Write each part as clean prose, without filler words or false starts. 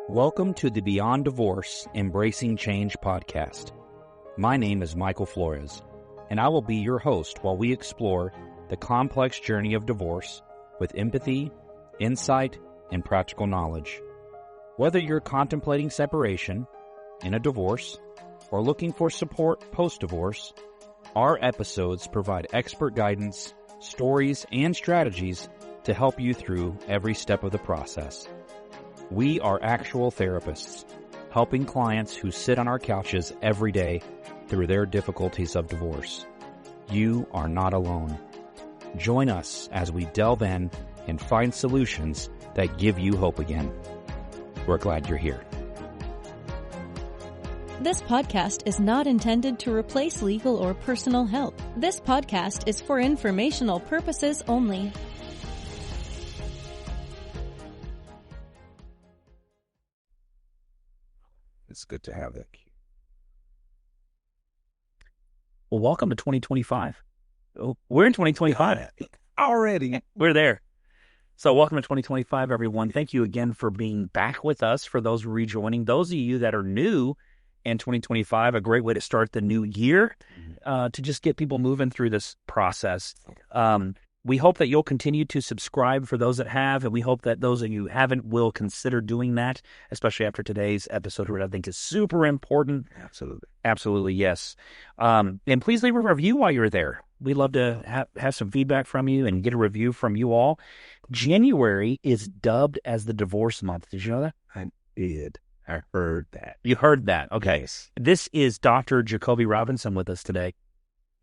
Welcome to the Beyond Divorce Embracing Change podcast. My name is Michael Flores, and I will be your host while we explore the complex journey of divorce with empathy, insight, and practical knowledge. Whether you're contemplating separation, in a divorce, or looking for support post-divorce, our episodes provide expert guidance, stories, and strategies to help you through every step of the process. We are actual therapists, helping clients who sit on our couches every day through their difficulties of divorce. You are not alone. Join us as we delve in and find solutions that give you hope again. We're glad you're here. This podcast is not intended to replace legal or personal help. This podcast is for informational purposes only. It's good to have that. Well, welcome to 2025. Oh, we're in 2025 Already. We're there. So welcome to 2025, everyone. Thank you again for being back with us. For those rejoining, those of you that are new in 2025, a great way to start the new year, to just get people moving through this process. We hope that you'll continue to subscribe for those that have, and we hope that those of you who haven't will consider doing that, especially after today's episode, which I think is super important. Absolutely. Absolutely, yes. And please leave a review while you're there. We'd love to have some feedback from you and get a review from you all. January is dubbed as the divorce month. Did you know that? I did. I heard that. You heard that. Okay. Yes. This is Dr. Jacobie Robinson with us today,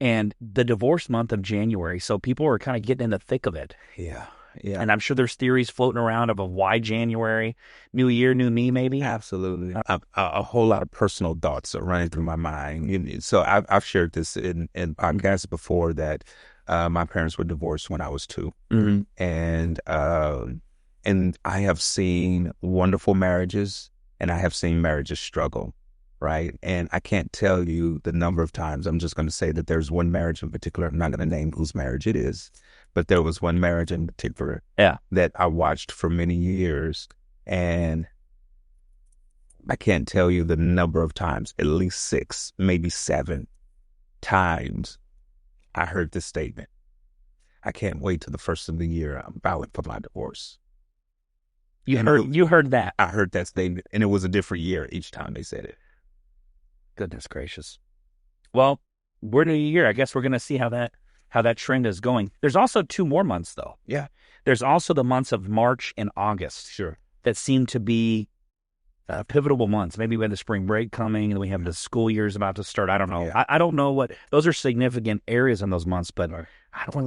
and the divorce month of January. So people are kind of getting in the thick of it. Yeah. And I'm sure there's theories floating around of why January, new year, new me, maybe. Absolutely. A whole lot of personal thoughts are running through my mind. So I've shared this in podcasts before that my parents were divorced when I was 2. Mm-hmm. And I have seen wonderful marriages, and I have seen marriages struggle, right? And I can't tell you the number of times. I'm just going to say that there's one marriage in particular. I'm not going to name whose marriage it is, but there was one marriage in particular that I watched for many years. And I can't tell you the number of times, at least 6, maybe 7 times I heard this statement. I can't wait till the first of the year. I'm filing for my divorce. You heard that. I heard that statement, and it was a different year each time they said it. Goodness gracious. Well, we're in a year. I guess we're going to see how that trend is going. There's also 2 more months, though. Yeah. There's also the months of March and August. Sure. That seem to be pivotal months. Maybe we have the spring break coming, and we have the school year's about to start. I don't know. Yeah. I don't know what those are significant areas in those months, but I don't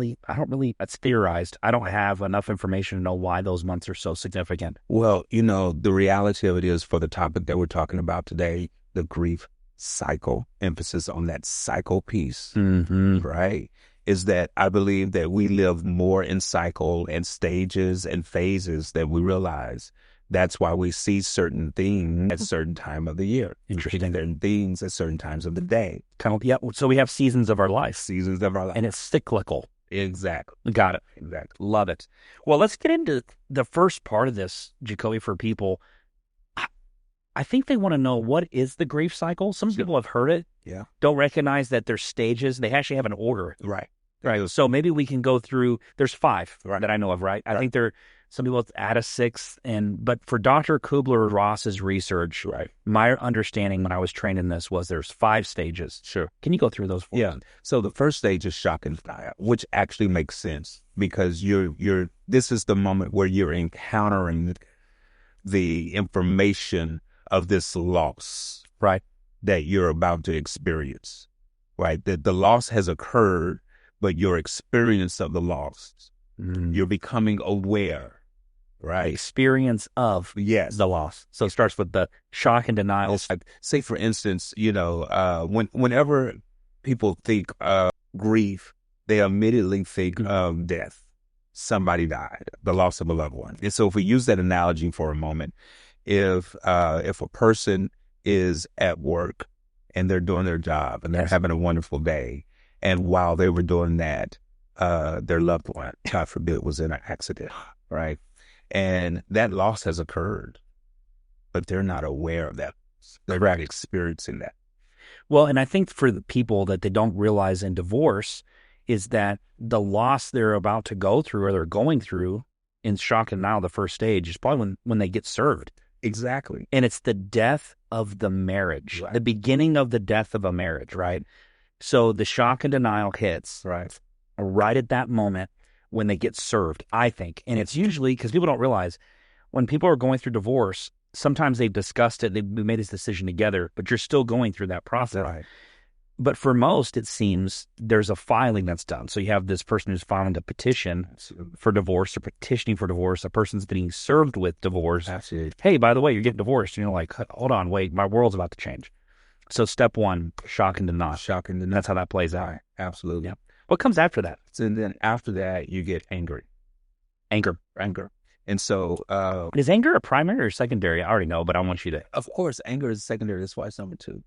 really. That's theorized. I don't have enough information to know why those months are so significant. Well, the reality of it is, for the topic that we're talking about today, the grief cycle, emphasis on that cycle piece, right? Is that I believe that we live more in cycle and stages and phases than we realize. That's why we see certain things at certain time of the year. Interesting. Certain things at certain times of the day. So we have seasons of our life. Seasons of our life. And it's cyclical. Exactly. Got it. Exactly. Love it. Well, let's get into the first part of this, Jacobie, for people. I think they want to know, what is the grief cycle? Some people have heard it. Yeah. Don't recognize that there's stages. They actually have an order. Right. So maybe we can go through, there's 5 that I know of, right? I think some people add a 6th, but for Dr. Kubler-Ross's research, my understanding when I was trained in this was there's 5 stages. Sure. Can you go through those? Yeah. So the first stage is shock and denial, which actually makes sense because this is the moment where you're encountering the information of this loss, right, that you're about to experience, right? That the loss has occurred, but your experience of the loss, you're becoming aware, right? Experience of the loss. So it starts with the shock and denial. Say, for instance, whenever people think of grief, they immediately think of death. Somebody died, the loss of a loved one. And so if we use that analogy for a moment, if a person is at work and they're doing their job and they're having a wonderful day, and while they were doing that, their loved one, God forbid, was in an accident, right? And that loss has occurred, but they're not aware of that. They're not experiencing that. Well, and I think for the people that they don't realize in divorce is that the loss they're about to go through or they're going through in shock and denial, the first stage, is probably when they get served. Exactly. And it's the death of the marriage, Right. the beginning of the death of a marriage, right? So the shock and denial hits right at that moment when they get served, I think. And it's usually, because people don't realize, when people are going through divorce, sometimes they've discussed it, they've made this decision together, but you're still going through that process. Right. But for most, it seems there's a filing that's done. So you have this person who's filing a petition for divorce or petitioning for divorce. A person's being served with divorce. Absolutely. Hey, by the way, you're getting divorced. And you're like, hold on, wait, my world's about to change. So step one, shock and denial. Shock and denial. That's how that plays out. Right. Absolutely. Yeah. What comes after that? So then after that, you get angry. Anger. And so... is anger a primary or secondary? I already know, but I want you to... Of course, anger is secondary. That's why it's number 2.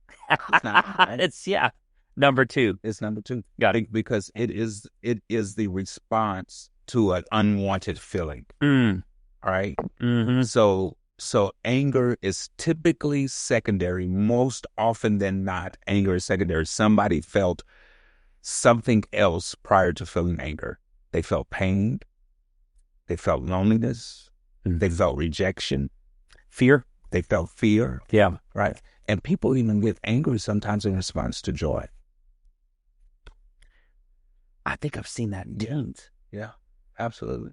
Number 2. It's number 2. Got it. Because it is the response to an unwanted feeling. All right? Mm-hmm. So anger is typically secondary. Most often than not, anger is secondary. Somebody felt something else prior to feeling anger. They felt pain. They felt loneliness. They felt rejection. Fear. They felt fear. Yeah. Right. And people even get angry sometimes in response to joy. I think I've seen that in teens. Yeah. Absolutely.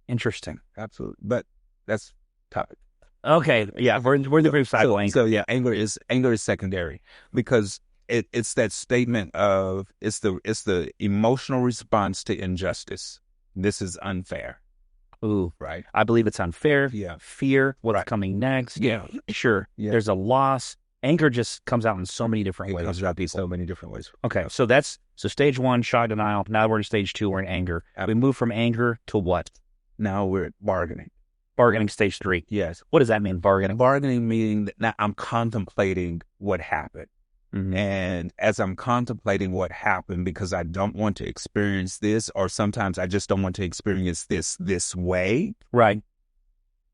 Interesting. Absolutely. But that's topic. Okay. Yeah. We're in the group cycle. So yeah, anger is secondary because it's that statement of it's the emotional response to injustice. This is unfair. Ooh, right. I believe it's unfair. Yeah. Fear, what's coming next. Yeah. Sure. Yeah. There's a loss. Anger just comes out in so many different ways. It comes out in so many different ways. Okay. So stage 1, shock, denial. Now we're in stage 2, we're in anger. We move from anger to what? Now we're at bargaining. Bargaining, stage 3. Yes. What does that mean, bargaining? Bargaining meaning that now I'm contemplating what happened. Mm-hmm. And as I'm contemplating what happened, because I don't want to experience this, or sometimes I just don't want to experience this way. Right.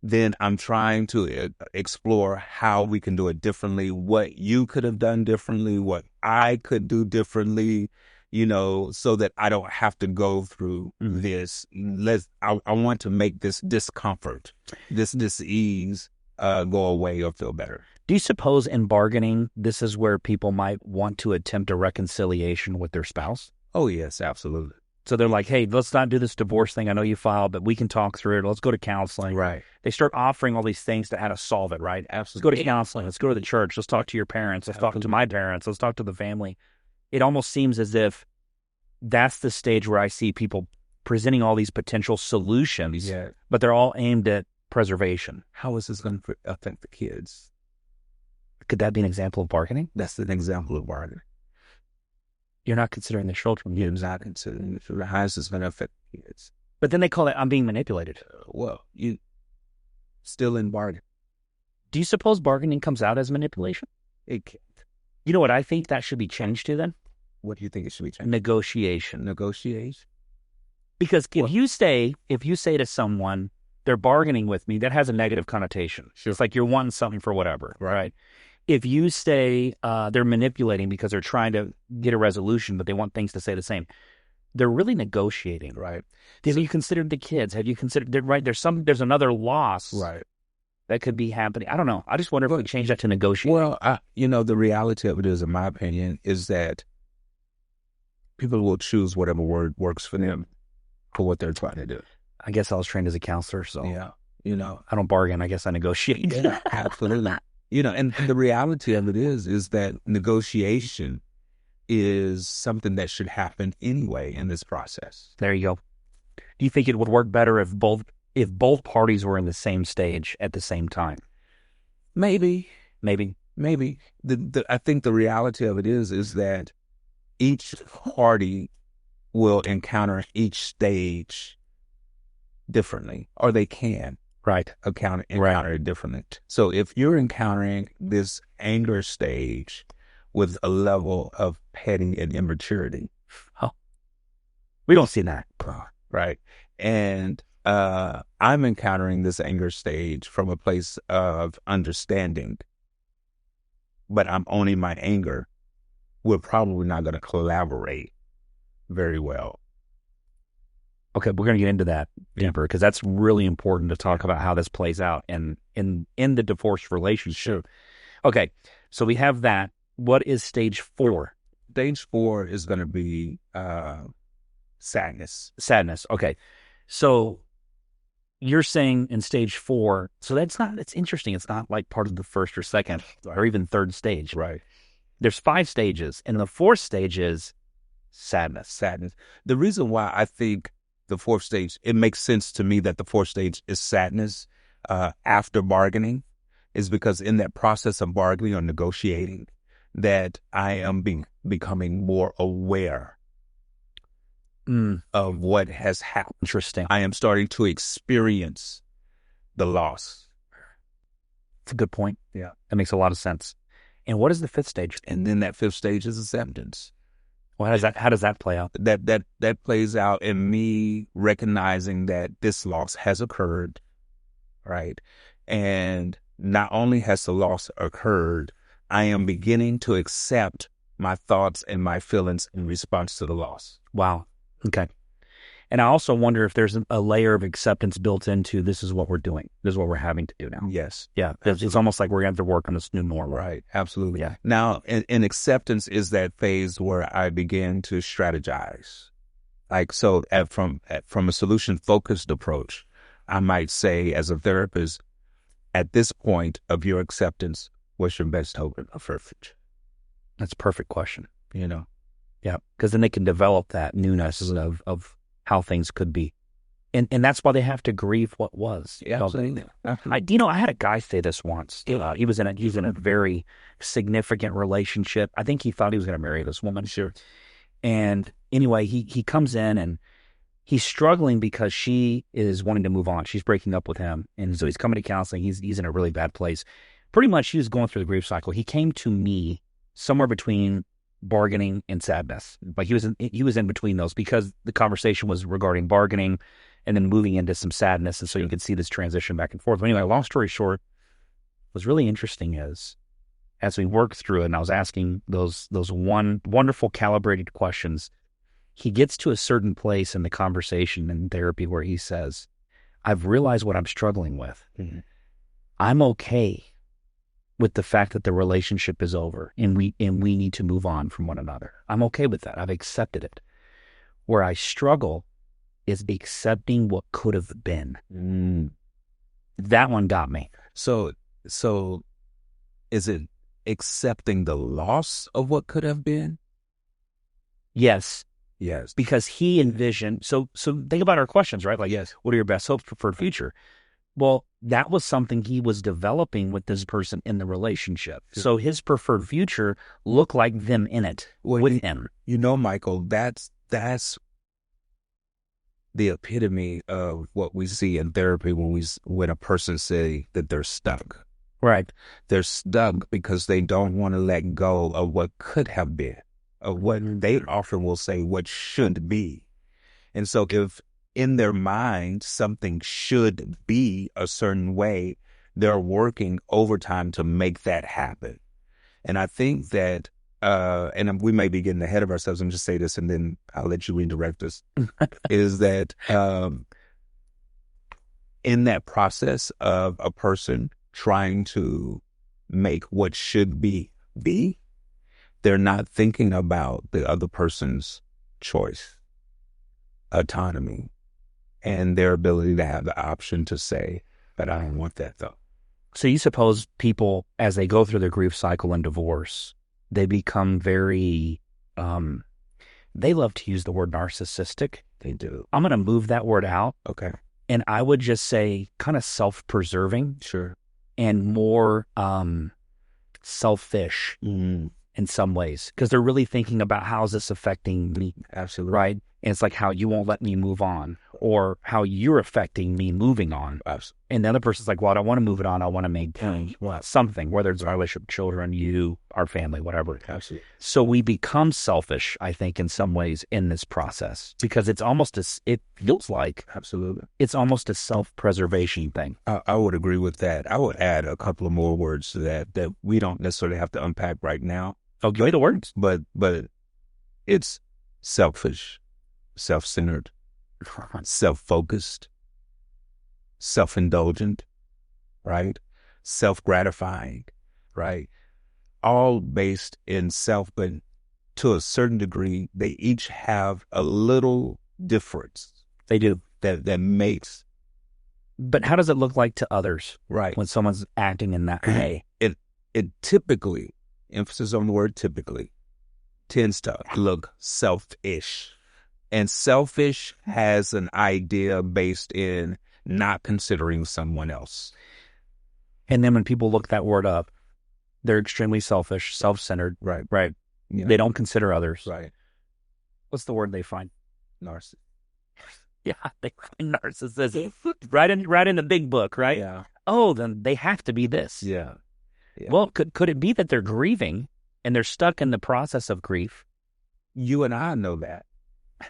Then I'm trying to explore how we can do it differently, what you could have done differently, what I could do differently, so that I don't have to go through this. I want to make this discomfort, this dis-ease go away or feel better. Do you suppose in bargaining, this is where people might want to attempt a reconciliation with their spouse? Oh, yes, absolutely. So they're like, hey, let's not do this divorce thing. I know you filed, but we can talk through it. Let's go to counseling. Right. They start offering all these things to how to solve it, right? Absolutely. Let's go to counseling. Let's go to the church. Let's talk to your parents. Let's talk to my parents. Let's talk to the family. It almost seems as if that's the stage where I see people presenting all these potential solutions, but they're all aimed at preservation. How is this going to affect the kids? Could that be an example of bargaining? That's an example of bargaining. You're not considering the children. You're not considering the children. How is this going to affect the kids? But then they call it, I'm being manipulated. Well, you still in bargain. Do you suppose bargaining comes out as manipulation? It can't. You know what I think that should be changed to then? What do you think it should be changed? Negotiation. Negotiation? Because if you say to someone, they're bargaining with me, that has a negative connotation. Sure. It's like you're wanting something for whatever, right? If you say they're manipulating because they're trying to get a resolution, but they want things to stay the same, they're really negotiating. Right. Have you considered the kids? Have you considered, right, there's another loss that could be happening. I don't know. I just wonder if we change that to negotiate. Well, the reality of it is, in my opinion, is that people will choose whatever word works for them for what they're trying to do. I guess I was trained as a counselor, so yeah, I don't bargain. I guess I negotiate. Yeah, absolutely. And the reality of it is that negotiation is something that should happen anyway in this process. There you go. Do you think it would work better if both parties were in the same stage at the same time? Maybe. I think the reality of it is that each party will encounter each stage differently, or they can. Right. Encounter it differently. So if you're encountering this anger stage with a level of petty and immaturity, We don't see that. Right. And I'm encountering this anger stage from a place of understanding, but I'm owning my anger. We're probably not going to collaborate very well. Okay, we're going to get into that deeper because that's really important to talk about how this plays out in the divorce relationship. Sure. Okay, so we have that. What is stage 4? Stage 4 is going to be sadness. Sadness. Okay, so you're saying in stage 4, so that's interesting. It's not like part of the first or second or even third stage. Right. There's 5 stages, and the 4th stage is sadness. The reason why I think the 4th stage, it makes sense to me that the 4th stage is sadness after bargaining, is because in that process of bargaining or negotiating, that I am becoming more aware of what has happened. Interesting. I am starting to experience the loss. That's a good point. Yeah. That makes a lot of sense. And what is the 5th stage? And then that 5th stage is acceptance. Well, how does that play out? That plays out in me recognizing that this loss has occurred, right? And not only has the loss occurred, I am beginning to accept my thoughts and my feelings in response to the loss. Wow. Okay. And I also wonder if there's a layer of acceptance built into this is what we're doing. This is what we're having to do now. Yes. Yeah. It's almost like we're going to have to work on this new normal. Right. Absolutely. Yeah. Now, in acceptance is that phase where I begin to strategize. Like, so from a solution-focused approach, I might say as a therapist, at this point of your acceptance, what's your best hope for future? That's a perfect question. You know? Yeah. Because then they can develop that newness of how things could be. And that's why they have to grieve what was. Yeah, absolutely. I had a guy say this once. He was in a very significant relationship. I think he thought he was going to marry this woman. Sure. And anyway, he comes in and he's struggling because she is wanting to move on. She's breaking up with him. And so he's coming to counseling. He's in a really bad place. Pretty much he was going through the grief cycle. He came to me somewhere between bargaining and sadness. Like he was in between those because the conversation was regarding bargaining and then moving into some sadness. And so you could see this transition back and forth. But anyway, long story short, what's really interesting is as we worked through it and I was asking those wonderful calibrated questions, he gets to a certain place in the conversation in therapy where he says, I've realized what I'm struggling with. Mm-hmm. I'm okay with the fact that the relationship is over and we need to move on from one another. I'm okay with that. I've accepted it. Where I struggle is accepting what could have been. That one got me. So is it accepting the loss of what could have been? Yes. Yes. Because he envisioned, so think about our questions, right? Like, yes, what are your best hopes for future? Well, that was something he was developing with this person in the relationship. Sure. So his preferred future looked like them in it with him. You know, Michael, that's the epitome of what we see in therapy when a person say that they're stuck. Right. They're stuck because they don't want to let go of what could have been, of what they often will say what should be. And so if in their mind something should be a certain way, they're working overtime to make that happen. And I think that, and we may be getting ahead of ourselves, and just say this and then I'll let you redirect us, is that in that process of a person trying to make what should be, they're not thinking about the other person's choice, autonomy, and their ability to have the option to say, but I don't want that though. So you suppose people, as they go through their grief cycle and divorce, they become very, they love to use the word narcissistic. They do. I'm going to move that word out. Okay. And I would just say kind of self-preserving. Sure. And more selfish in some ways. Because they're really thinking about how is this affecting me? Absolutely. Right? And it's like how you won't let me move on. or how you're affecting me moving on. Absolutely. And the other person's like, well, I don't want to move it on. I want to maintain something, whether it's our relationship, children, you, our family, whatever. Absolutely. So we become selfish, I think, in some ways in this process, because it's almost it feels like Absolutely. it's almost a self-preservation thing. I would agree with that. I would add a couple of more words to that we don't necessarily have to unpack right now. Oh, give me the words. But it's selfish, self-centered, self-focused, self-indulgent, right? Self-gratifying, right? All based in self, but to a certain degree, they each have a little difference. They do. That makes. But how does it look like to others, right, when someone's acting in that way? It typically, emphasis on the word typically, tends to look selfish. And selfish has an idea based in not considering someone else. And then when people look that word up, they're extremely selfish, self-centered. Right. Yeah. They don't consider others. Right. What's the word they find? Narcissist. Yeah, they find narcissism. right in the big book, right? Yeah. Oh, then they have to be this. Yeah. Well, could it be that they're grieving and they're stuck in the process of grief? You and I know that.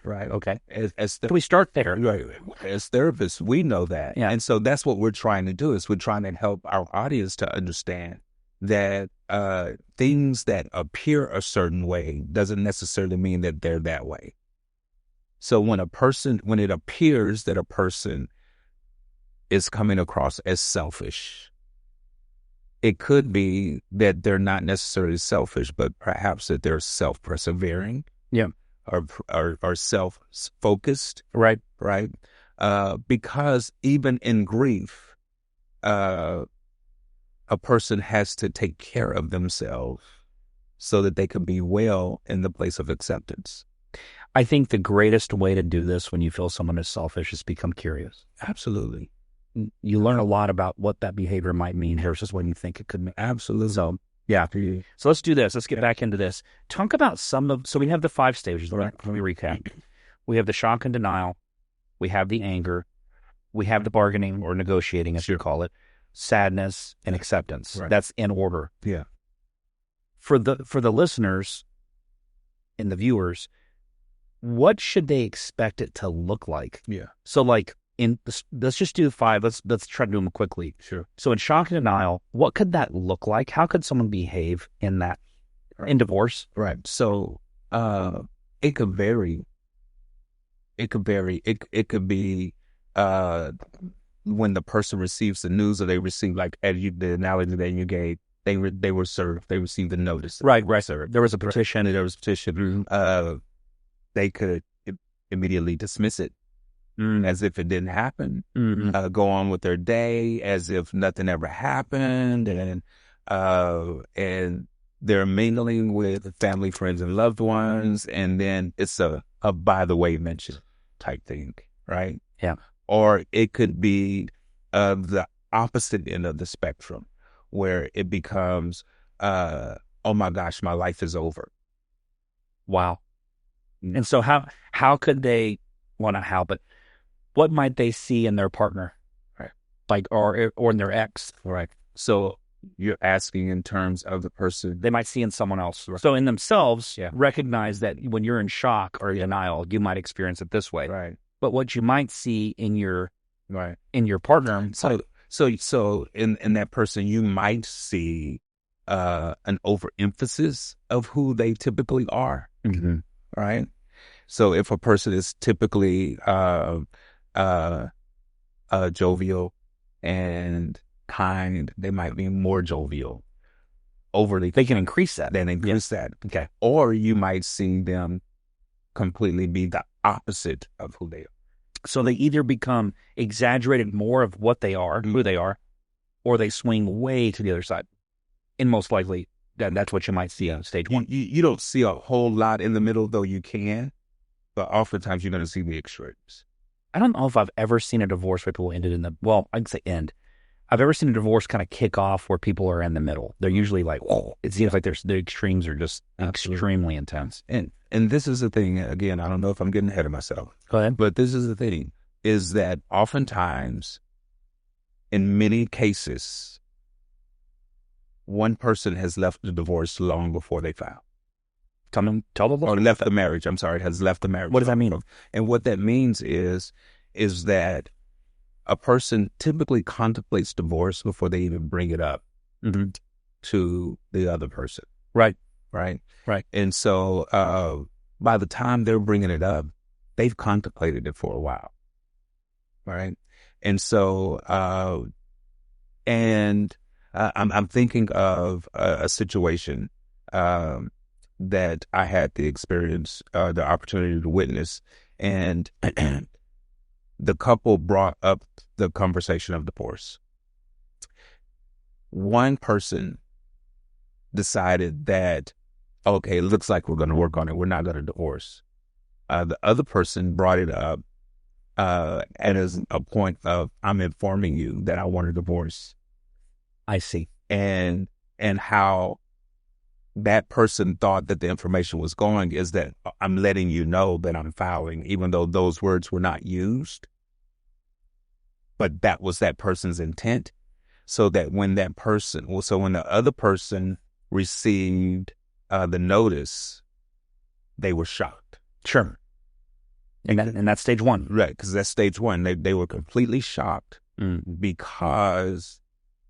Right. Okay. Can we start there? Right. As therapists, we know that. Yeah. And so that's what we're trying to do, is we're trying to help our audience to understand that things that appear a certain way doesn't necessarily mean that they're that way. So when it appears that a person is coming across as selfish, it could be that they're not necessarily selfish, but perhaps that they're self-persevering. Yeah. Or self-focused. Right. Right. Because even in grief, a person has to take care of themselves so that they can be well in the place of acceptance. I think the greatest way to do this when you feel someone is selfish is become curious. Absolutely. You learn a lot about what that behavior might mean versus what you think it could mean. Absolutely. So, yeah. So let's do this. Let's get back into this. Talk about so we have the 5 stages. Let me recap. We have the shock and denial. We have the anger. We have the bargaining or negotiating, as you call it, sadness and acceptance. Right. That's in order. Yeah. For the listeners and the viewers, what should they expect it to look like? Yeah. So let's just do 5. Let's try to do them quickly. Sure. So in shock and denial, what could that look like? How could someone behave in that, in divorce? Right. So it could vary. It could be when the person receives the news, or they receive, like the analogy that you gave, they were served. They received the notice. Right. There was a petition. They could immediately dismiss it. As if it didn't happen, go on with their day as if nothing ever happened, and they're mingling with family, friends, and loved ones, and then it's a by the way mention type thing, right? Yeah. Or it could be the opposite end of the spectrum, where it becomes, oh my gosh, my life is over. Wow. And so how could they? Well, not how, but what might they see in their partner, right? Like, or in their ex, right? So you're asking in terms of the person they might see in someone else. Right. So in themselves, yeah. Recognize that when you're in shock or denial, you might experience it this way, right? But what you might see in your right in your partner, so in that person, you might see an overemphasis of who they typically are, right? So if a person is typically jovial and kind, they might be more jovial. Overly, they can increase that. Then increase that. Okay. Or you might see them completely be the opposite of who they are. So they either become exaggerated more of what they are, who they are, or they swing way to the other side. And most likely, that's what you might see on stage 1. You don't see a whole lot in the middle, though you can. But oftentimes you're going to see the extremes. I don't know if I've ever seen a divorce where people ended in I can say end. I've ever seen a divorce kind of kick off where people are in the middle. They're usually like, whoa. It seems like the extremes are just extremely intense. And this is the thing, again, I don't know if I'm getting ahead of myself. Go ahead. But this is the thing. is that oftentimes, in many cases, one person has left the divorce long before they filed. Tell the Or left the marriage, I'm sorry, has left the marriage. What does that mean? And what that means is that a person typically contemplates divorce before they even bring it up to the other person. Right. Right. Right. And so by the time they're bringing it up, they've contemplated it for a while. Right. And so, I'm thinking of a situation that I had the experience, the opportunity to witness, and the couple brought up the conversation of divorce. One person decided that, okay, it looks like we're going to work on it. We're not going to divorce. The other person brought it up as a point of, I'm informing you that I want a divorce. I see. And how that person thought that the information was going is that I'm letting you know that I'm filing, even though those words were not used. But that was that person's intent. So that when the other person received the notice, they were shocked. Sure. And that's stage one. Right, because that's stage one. They were completely shocked because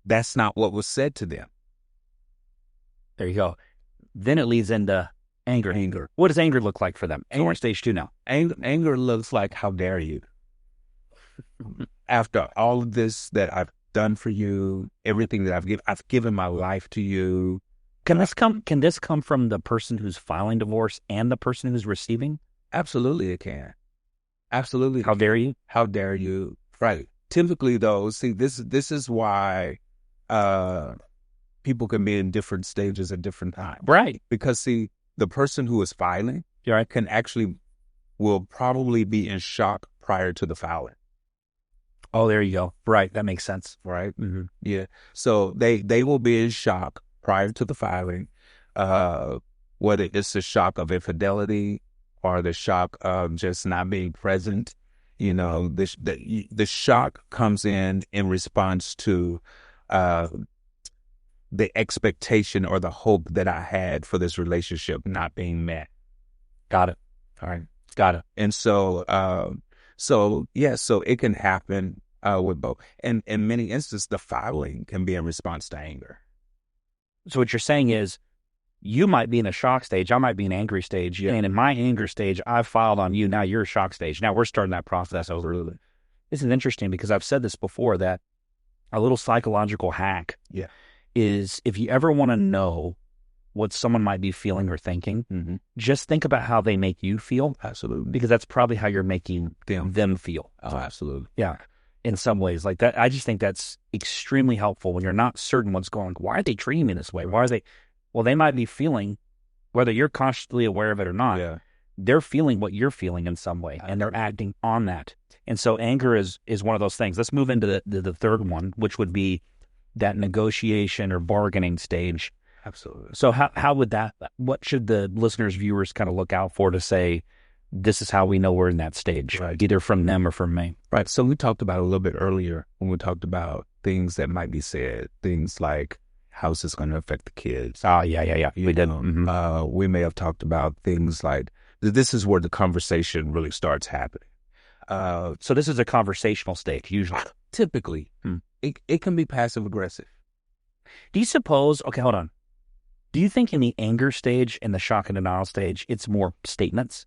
that's not what was said to them. There you go. Then it leads into anger. What does anger look like for them? We're in stage two now. Anger looks like, how dare you? After all of this that I've done for you, everything that I've given my life to you. Can this come from the person who's filing divorce and the person who's receiving? Absolutely it can. Absolutely. How dare you? How dare you? Right. Typically though, see, this is why people can be in different stages at different times. Right. Because see, the person who is filing will probably be in shock prior to the filing. Oh, there you go. Right. That makes sense. Right. Mm-hmm. Yeah. So they will be in shock prior to the filing, whether it's the shock of infidelity or the shock of just not being present. You know, the shock comes in response to the expectation or the hope that I had for this relationship not being met. Got it. All right. Got it. And so it can happen with both. And in many instances, the filing can be in response to anger. So what you're saying is, you might be in a shock stage, I might be in an angry stage, and in my anger stage, I've filed on you, now you're a shock stage. Now we're starting that process over. This is interesting because I've said this before, that a little psychological hack is, if you ever want to know what someone might be feeling or thinking, just think about how they make you feel. Absolutely. Because that's probably how you're making them feel. Oh, absolutely. Yeah. In some ways like that. I just think that's extremely helpful when you're not certain what's going on. Why are they treating me this way? Why are they? Well, they might be feeling, whether you're consciously aware of it or not, they're feeling what you're feeling in some way, and they're acting on that. And so anger is one of those things. Let's move into the third one, which would be that negotiation or bargaining stage. Absolutely. So how would that, what should the listeners, viewers kind of look out for to say, this is how we know we're in that stage, either from them or from me? Right. So we talked about a little bit earlier when we talked about things that might be said, things like, how's this going to affect the kids? Yeah. We did. We may have talked about things like, this is where the conversation really starts happening. So this is a conversational stage, usually. Typically. It can be passive aggressive. Do you suppose, okay, hold on. Do you think in the anger stage and the shock and denial stage, it's more statements?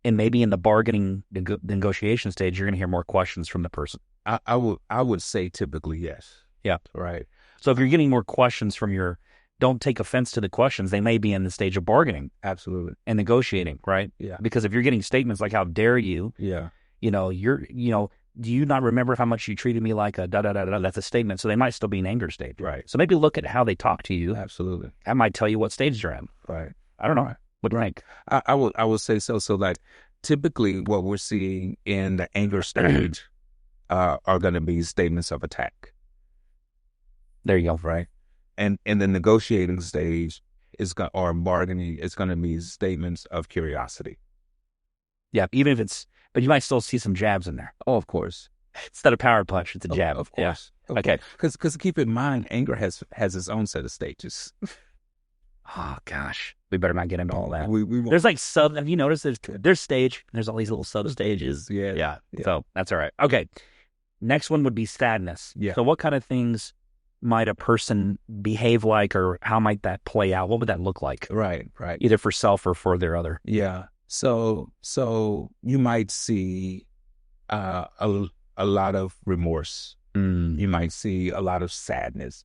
And maybe in the bargaining, the negotiation stage, you're going to hear more questions from the person? I would say typically yes. Yeah. Right. So if you're getting more questions from don't take offense to the questions, they may be in the stage of bargaining. Absolutely. And negotiating, right? Yeah. Because if you're getting statements like, how dare you? Yeah. Do you not remember how much you treated me like a da-da-da-da? That's a statement. So they might still be in anger stage. Right. So maybe look at how they talk to you. Absolutely. That might tell you what stage they're in. Right. I don't know. What do you think? I will say so. So like typically what we're seeing in the anger stage are going to be statements of attack. There you go. Right. And in the negotiating stage or bargaining, it's going to be statements of curiosity. Yeah. Even if it's but you might still see some jabs in there. Oh, of course. Instead of power punch, it's a jab. Of course. Yeah. Okay. Because keep in mind, anger has its own set of stages. Oh gosh, we better not get into all that. We won't. There's like have you noticed there's stage, and there's all these little sub stages. Yeah. So that's all right. Okay. Next one would be sadness. Yeah. So what kind of things might a person behave like, or how might that play out? What would that look like? Right. Either for self or for their other. Yeah. So you might see a lot of remorse. You might see a lot of sadness.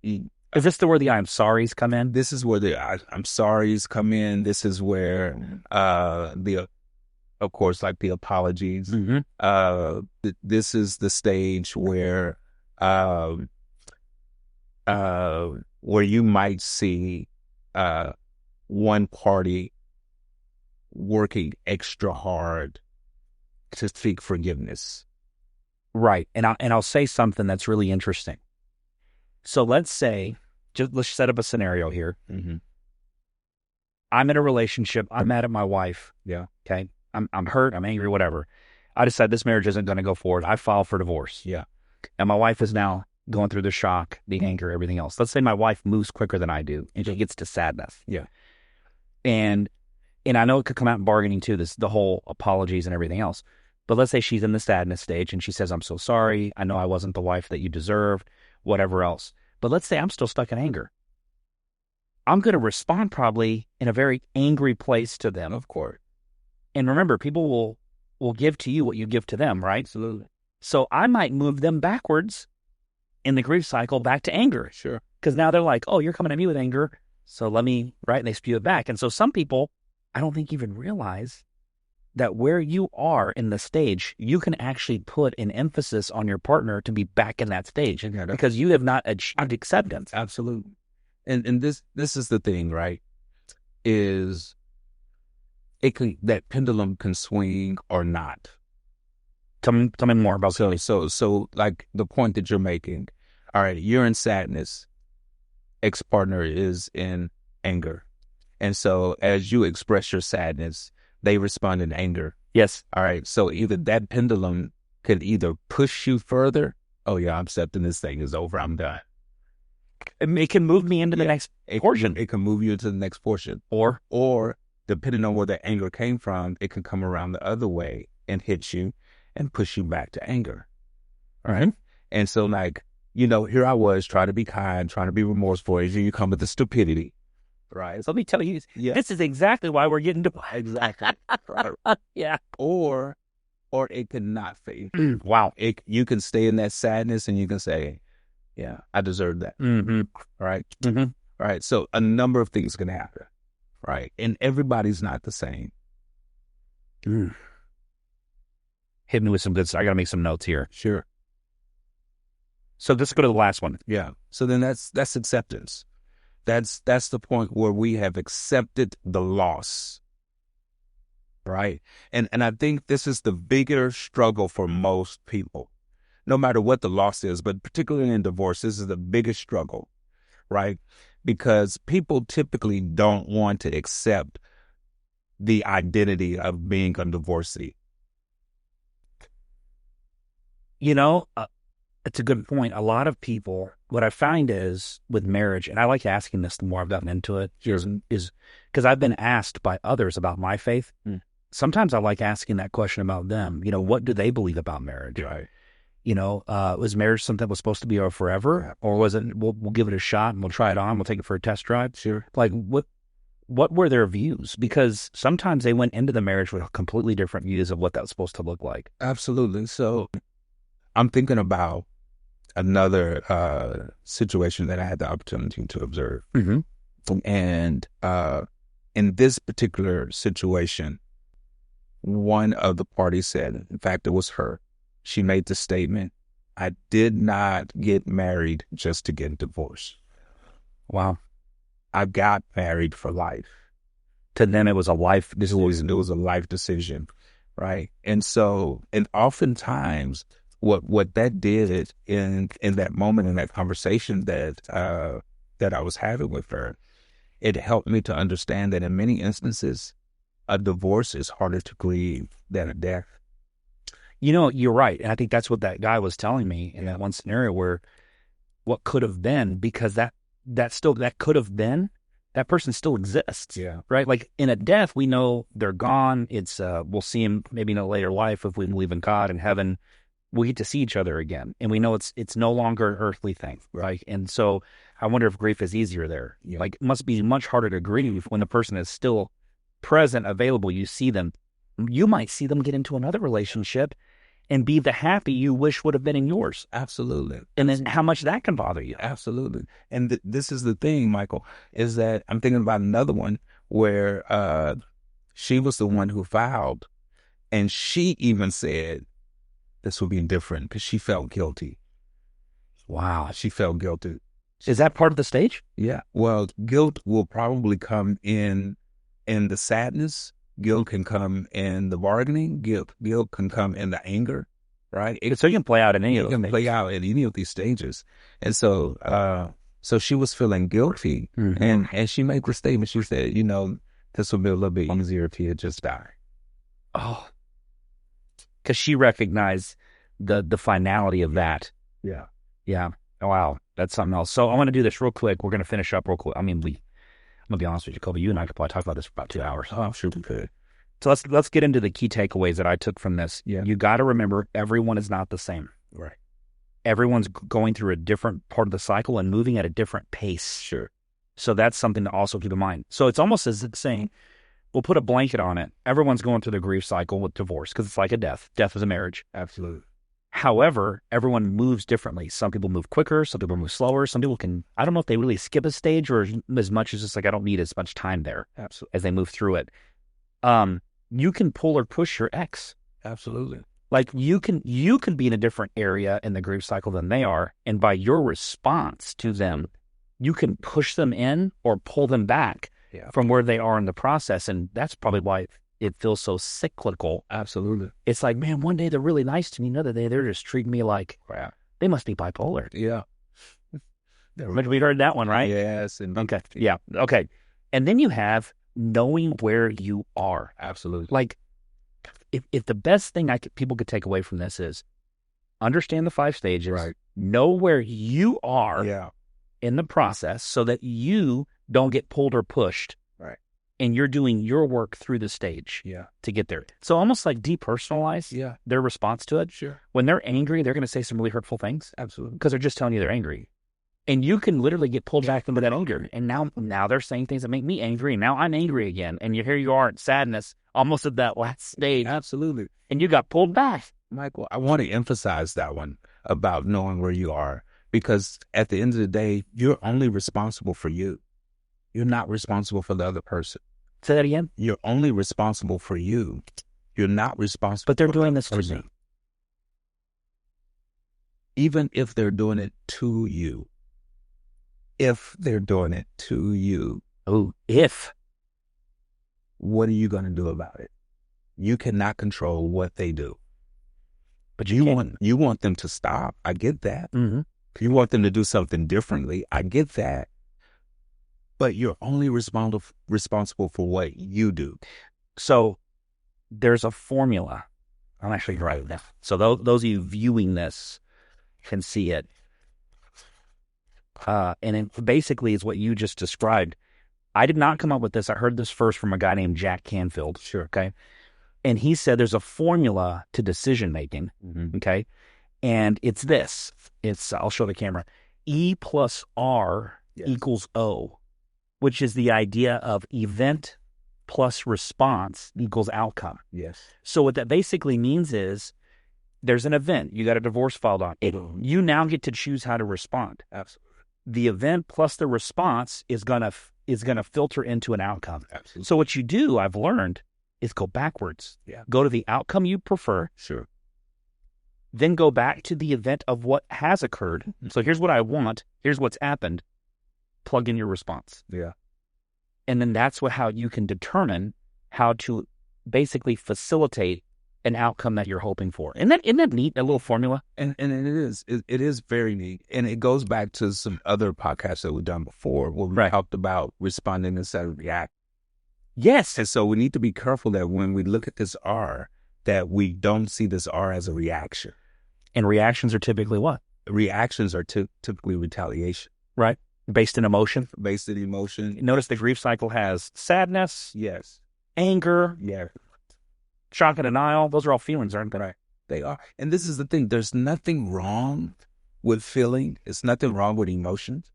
Is this where the I'm sorry's come in? This is where the I'm sorry's come in. This is where of course, like the apologies. This is the stage where you might see one party working extra hard to seek forgiveness. Right. And I'll say something that's really interesting. So let's say, let's set up a scenario here. I'm in a relationship. I'm mad at my wife. Yeah. Okay. I'm hurt. I'm angry, whatever. I decide this marriage isn't going to go forward. I file for divorce. Yeah. And my wife is now going through the shock, the anger, everything else. Let's say my wife moves quicker than I do and she gets to sadness. Yeah. And I know it could come out in bargaining too, the whole apologies and everything else. But let's say she's in the sadness stage and she says, I'm so sorry. I know I wasn't the wife that you deserved, whatever else. But let's say I'm still stuck in anger. I'm going to respond probably in a very angry place to them. Of course. And remember, people will give to you what you give to them, right? Absolutely. So I might move them backwards in the grief cycle back to anger. Sure. Because now they're like, oh, you're coming at me with anger. So let me, right? And they spew it back. And so some people, I don't think even realize that where you are in the stage, you can actually put an emphasis on your partner to be back in that stage because you have not achieved acceptance. Absolutely. And this is the thing, right? Is that pendulum can swing or not. Tell me more about that. So like the point that you're making, all right, you're in sadness, ex-partner is in anger. And so as you express your sadness, they respond in anger. Yes. All right. So either that pendulum could either push you further. Oh yeah, I'm accepting this thing is over. I'm done. It can move me into the next portion. It can move you into the next portion. Or depending on where the anger came from, it can come around the other way and hit you and push you back to anger. All right. And so like, here I was trying to be kind, trying to be remorseful. And you come with the stupidity. Right. So let me tell you, this is exactly why we're getting divorced. Exactly. Right. Yeah. Or it could not fade. Wow. You can stay in that sadness and you can say, yeah, I deserve that. Right. Right. So a number of things can happen. Right. And everybody's not the same. Hit me with some good stuff. I got to make some notes here. Sure. So let's go to the last one. Yeah. So then that's acceptance. That's the point where we have accepted the loss. Right. And I think this is the bigger struggle for most people, no matter what the loss is, but particularly in divorce, this is the biggest struggle. Right. Because people typically don't want to accept the identity of being a divorcee. It's a good point. A lot of people, what I find is with marriage, and I like asking this the more I've gotten into it, is because I've been asked by others about my faith. Sometimes I like asking that question about them. What do they believe about marriage? Right. Was marriage something that was supposed to be forever, or was it, we'll give it a shot and we'll try it on, we'll take it for a test drive? Sure. Like what were their views? Because sometimes they went into the marriage with completely different views of what that was supposed to look like. Absolutely. So I'm thinking about another situation that I had the opportunity to observe. And in this particular situation, one of the parties said, in fact, it was her, she made the statement, I did not get married just to get divorced. Wow. I got married for life. To them, it was a life decision. It was a life decision, right? And oftentimes, what that did in that moment, in that conversation that I was having with her, it helped me to understand that in many instances, a divorce is harder to grieve than a death. You're right. And I think that's what that guy was telling me in that one scenario where what could have been, because that could have been, that person still exists. Yeah. Right. Like in a death, we know they're gone. It's, we'll see them maybe in a later life if we believe in God and heaven. We get to see each other again. And we know it's no longer an earthly thing. Right. And so I wonder if grief is easier there. Yeah. Like it must be much harder to grieve when the person is still present, available. You see them. You might see them get into another relationship and be the happy you wish would have been in yours. Absolutely. And then how much that can bother you. Absolutely. And this is the thing, Michael, is that I'm thinking about another one where she was the one who filed, and she even said this would be different because she felt guilty. Wow. She felt guilty. Is that part of the stage? Yeah. Well, guilt will probably come in the sadness. Guilt can come in the bargaining. Guilt can come in the anger, right? So you can play out in any of It those can play out in any of these stages. And so she was feeling guilty, Mm-hmm. and she made the statement. She said, this would be a little bit easier if he had just died. Oh, because she recognized the finality of that. Yeah. Yeah. Wow. That's something else. So I want to do this real quick. We're going to finish up real quick. I mean, I'm going to be honest with you, Jacobie, you and I could probably talk about this for about 2 hours. Oh, I'm sure we could. So let's get into the key takeaways that I took from this. Yeah. You got to remember, everyone is not the same. Right. Everyone's going through a different part of the cycle and moving at a different pace. Sure. So that's something to also keep in mind. So it's almost as it's saying, we'll put a blanket on it. Everyone's going through the grief cycle with divorce because it's like a death. Death is a marriage. Absolutely. However, everyone moves differently. Some people move quicker. Some people move slower. Some people I don't know if they really skip a stage or as much as just like, I don't need as much time there. Absolutely. As they move through it. You can pull or push your ex. Absolutely. Like you can be in a different area in the grief cycle than they are. And by your response to them, you can push them in or pull them back from where they are in the process. And that's probably why it feels so cyclical. Absolutely. It's like, man, one day they're really nice to me. Another day they're just treating me like they must be bipolar. Yeah. We heard that one, right? Yes. Okay. Yeah. Okay. And then you have knowing where you are. Absolutely. Like if the best thing people could take away from this is understand the 5 stages, right? Know where you are in the process so that you don't get pulled or pushed. Right. And you're doing your work through the stage to get there. So almost like depersonalize their response to it. Sure. When they're angry, they're going to say some really hurtful things. Absolutely. Because they're just telling you they're angry. And you can literally get pulled back into that anger. And now they're saying things that make me angry. And now I'm angry again. And here you are in sadness, almost at that last stage. Absolutely. And you got pulled back. Michael, I want to emphasize that one about knowing where you are. Because at the end of the day, you're only responsible for you. You're not responsible for the other person. Say that again? You're only responsible for you. You're not responsible. But they're doing this to me. Even if they're doing it to you. If they're doing it to you. Oh, if. What are you going to do about it? You cannot control what they do. But you want them to stop. I get that. Mm-hmm. You want them to do something differently. I get that. But you're only responsible for what you do. So there's a formula. I'm actually writing that. So those of you viewing this can see it. And it basically is what you just described. I did not come up with this. I heard this first from a guy named Jack Canfield. Sure. Okay. And he said there's a formula to decision making. Mm-hmm. Okay. And it's this. I'll show the camera. E plus R equals O, which is the idea of event plus response equals outcome. Yes. So what that basically means is there's an event. You got a divorce filed on. You now get to choose how to respond. Absolutely. The event plus the response is gonna filter into an outcome. Absolutely. So what you do, I've learned, is go backwards. Yeah. Go to the outcome you prefer. Sure. Then go back to the event of what has occurred. So here's what I want. Here's what's happened. Plug in your response. Yeah. And then that's how you can determine how to basically facilitate an outcome that you're hoping for. Isn't that neat, a little formula? And it is very neat. And it goes back to some other podcasts that we've done before where we talked about responding instead of reacting. Yes. And so we need to be careful that when we look at this R, that we don't see this R as a reaction. And reactions are typically what? Reactions are typically retaliation. Right. Based in emotion. Based in emotion. Notice the grief cycle has sadness. Yes. Anger. Yeah. Shock and denial. Those are all feelings, aren't they? Right. They are. And this is the thing. There's nothing wrong with feeling. It's nothing wrong with emotions.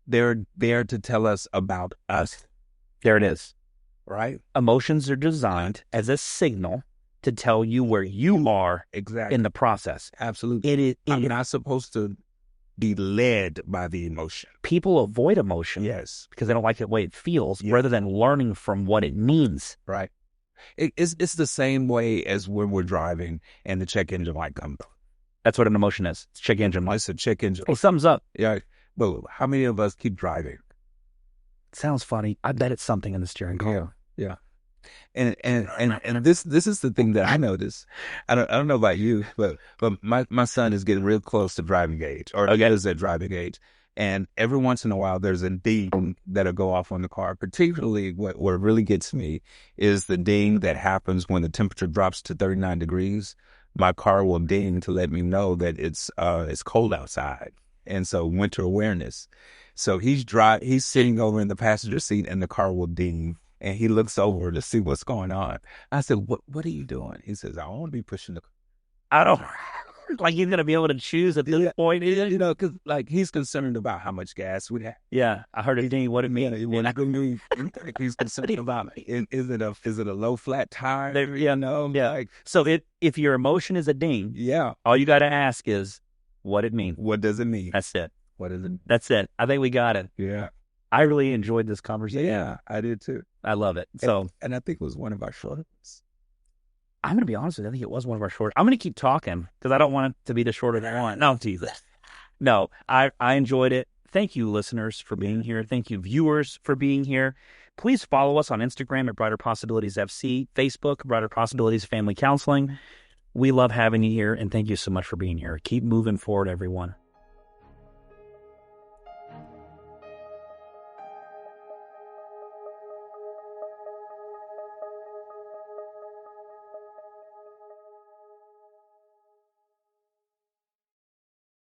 They're there to tell us about us. There it is. Right? Emotions are designed as a signal to tell you where you are in the process. Absolutely. I'm not supposed to be led by the emotion. People avoid emotion. Yes. Because they don't like the way it feels rather than learning from what it means. Right. It's the same way as when we're driving and the check engine light comes on. That's what an emotion is. It's check engine light. It's a check engine. It sums up. Yeah. But how many of us keep driving? It sounds funny. I bet it's something in the steering column. Yeah. And this is the thing that I notice. I don't know about you, but my son is getting real close to driving age, or is at driving age. And every once in a while, there's a ding that'll go off on the car. Particularly, what really gets me is the ding that happens when the temperature drops to 39 degrees. My car will ding to let me know that it's cold outside, and so winter awareness. So he's sitting over in the passenger seat, and the car will ding. And he looks over to see what's going on. I said, "What are you doing?" He says, "I want to be pushing the car." I don't like he's gonna be able to choose at this point, because like he's concerned about how much gas we have. Yeah, I heard a ding. What it mean? He's concerned about is it a low flat tire? Yeah. Like, so if your emotion is a ding, all you got to ask is what it means. What does it mean? That's it. What is it? That's it. I think we got it. Yeah. I really enjoyed this conversation. Yeah, I did too. I love it. And I think it was one of our shortest. I'm going to be honest with you. I think it was one of our short. I'm going to keep talking because I don't want it to be the shorter than one. No, Jesus. No, I enjoyed it. Thank you, listeners, for being here. Thank you, viewers, for being here. Please follow us on Instagram at Brighter Possibilities FC, Facebook, Brighter Possibilities Family Counseling. We love having you here, and thank you so much for being here. Keep moving forward, everyone.